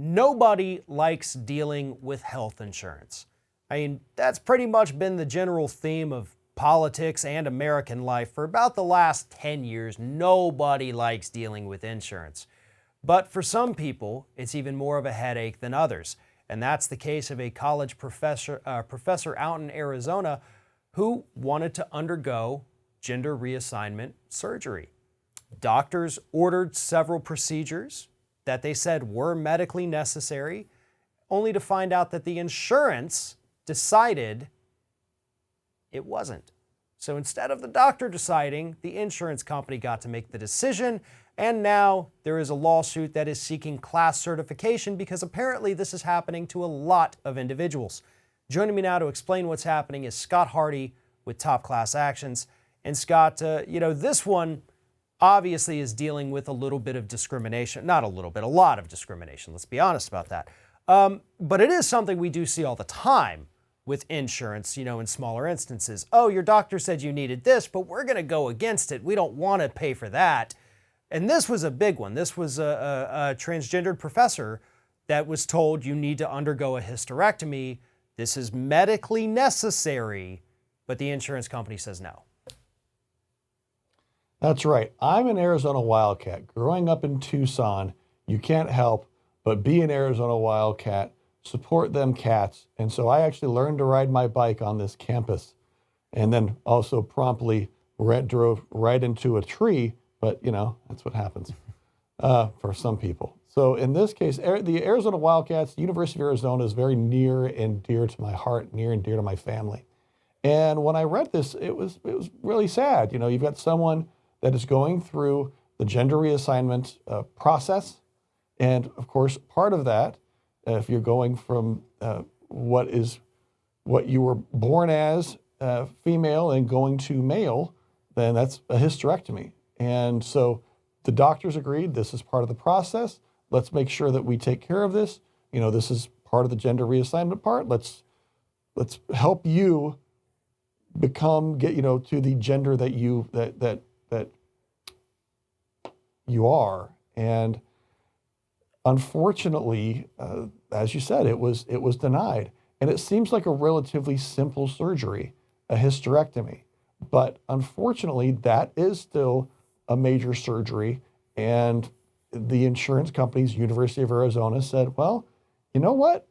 Nobody likes dealing with health insurance. I mean, that's pretty much been the general theme of politics and American life for about the last 10 years. Nobody likes dealing with insurance. But for some people, it's even more of a headache than others. And that's the case of a college professor out in Arizona who wanted to undergo gender reassignment surgery. Doctors ordered several procedures that they said were medically necessary, only to find out that the insurance decided it wasn't. So instead of the doctor deciding, the insurance company got to make the decision, and now there is a lawsuit that is seeking class certification because apparently this is happening to a lot of individuals. Joining me now to explain what's happening is Scott Hardy with Top Class Actions. And Scott, this one obviously is dealing with a little bit of discrimination. Not a little bit, a lot of discrimination. Let's be honest about that. But it is something we do see all the time with insurance, in smaller instances. Oh, your doctor said you needed this, but we're going to go against it. We don't want to pay for that. And this was a big one. This was a transgendered professor that was told you need to undergo a hysterectomy. This is medically necessary, but the insurance company says no. That's right. I'm an Arizona Wildcat. Growing up in Tucson, you can't help but be an Arizona Wildcat, support them cats. And so I actually learned to ride my bike on this campus and then also promptly drove right into a tree. But, that's what happens for some people. So in this case, the Arizona Wildcats, the University of Arizona is very near and dear to my heart, near and dear to my family. And when I read this, it was really sad. You've got someone that is going through the gender reassignment process. And of course, part of that, if you're going from what you were born as female and going to male, then that's a hysterectomy. And so the doctors agreed, this is part of the process. Let's make sure that we take care of this. This is part of the gender reassignment part. Let's help you get to the gender that you are. And unfortunately, as you said, it was denied. And it seems like a relatively simple surgery, a hysterectomy. But unfortunately, that is still a major surgery. And the insurance companies, University of Arizona, said, well, you know what?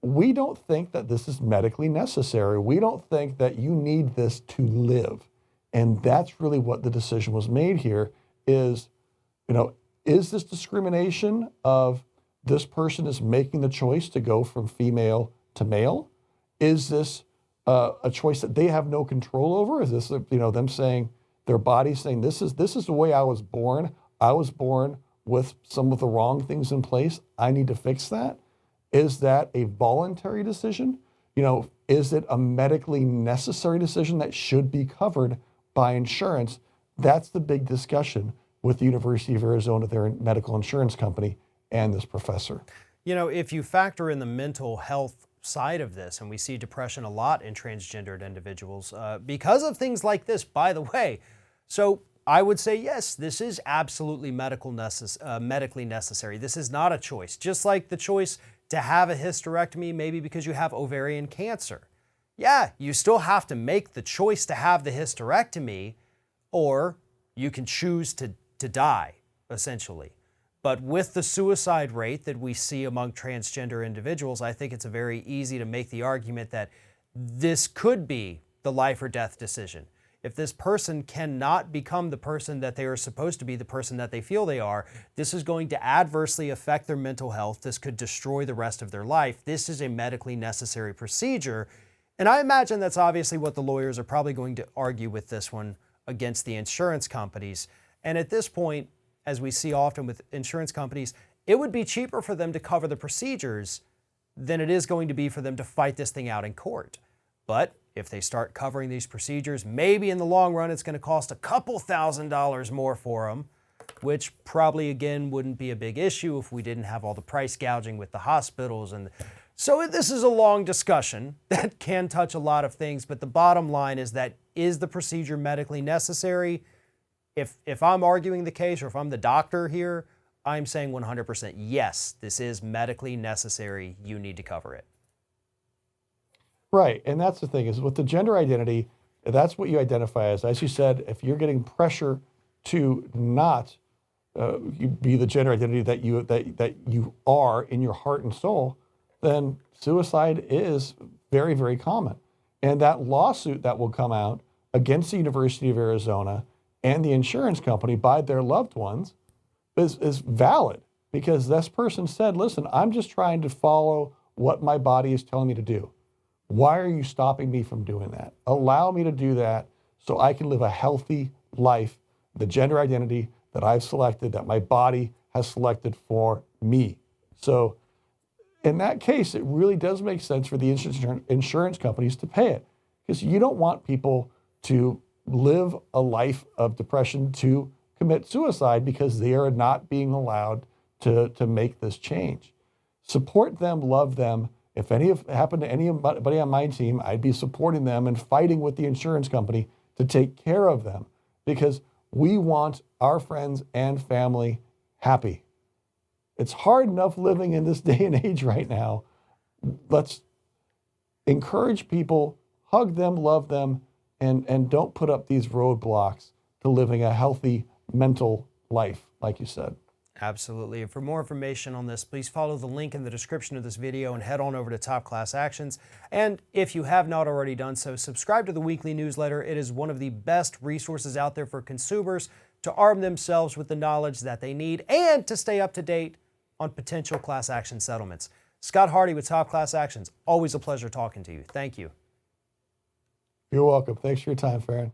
We don't think that this is medically necessary. We don't think that you need this to live. And that's really what the decision was made here is this discrimination of this person is making the choice to go from female to male? Is this a choice that they have no control over? Is this, them saying, their body saying, this is the way I was born. I was born with some of the wrong things in place. I need to fix that. Is that a voluntary decision? Is it a medically necessary decision that should be covered by insurance? That's the big discussion with the University of Arizona, their medical insurance company, and this professor. If you factor in the mental health side of this, and we see depression a lot in transgendered individuals because of things like this, by the way. So I would say, yes, this is absolutely medically necessary. This is not a choice. Just like the choice to have a hysterectomy, maybe because you have ovarian cancer. Yeah, you still have to make the choice to have the hysterectomy, or you can choose to die, essentially. But with the suicide rate that we see among transgender individuals, I think it's very easy to make the argument that this could be the life or death decision. If this person cannot become the person that they are supposed to be, the person that they feel they are, this is going to adversely affect their mental health. This could destroy the rest of their life. This is a medically necessary procedure. And I imagine that's obviously what the lawyers are probably going to argue with this one against the insurance companies. And at this point, as we see often with insurance companies, it would be cheaper for them to cover the procedures than it is going to be for them to fight this thing out in court. But if they start covering these procedures, maybe in the long run it's going to cost a couple $1,000s more for them, which probably, again, wouldn't be a big issue if we didn't have all the price gouging with the hospitals. And so this is a long discussion that can touch a lot of things, but the bottom line is that, is the procedure medically necessary? If I'm arguing the case, or if I'm the doctor here, I'm saying 100% yes, this is medically necessary. You need to cover it. Right. And that's the thing is with the gender identity, that's what you identify as. As you said, if you're getting pressure to not you be the gender identity that you are in your heart and soul, then suicide is very, very common. And that lawsuit that will come out against the University of Arizona and the insurance company by their loved ones is valid because this person said, listen, I'm just trying to follow what my body is telling me to do. Why are you stopping me from doing that? Allow me to do that so I can live a healthy life, the gender identity that I've selected, that my body has selected for me. So in that case, it really does make sense for the insurance companies to pay it because you don't want people to live a life of depression to commit suicide because they are not being allowed to make this change. Support them, love them. If any of happened to anybody on my team, I'd be supporting them and fighting with the insurance company to take care of them because we want our friends and family happy. It's hard enough living in this day and age right now. Let's encourage people, hug them, love them, and don't put up these roadblocks to living a healthy mental life, like you said. Absolutely. And for more information on this, please follow the link in the description of this video and head on over to Top Class Actions. And if you have not already done so, subscribe to the weekly newsletter. It is one of the best resources out there for consumers to arm themselves with the knowledge that they need and to stay up to date on potential class action settlements. Scott Hardy with Top Class Actions. Always a pleasure talking to you. Thank you. You're welcome. Thanks for your time, Farron.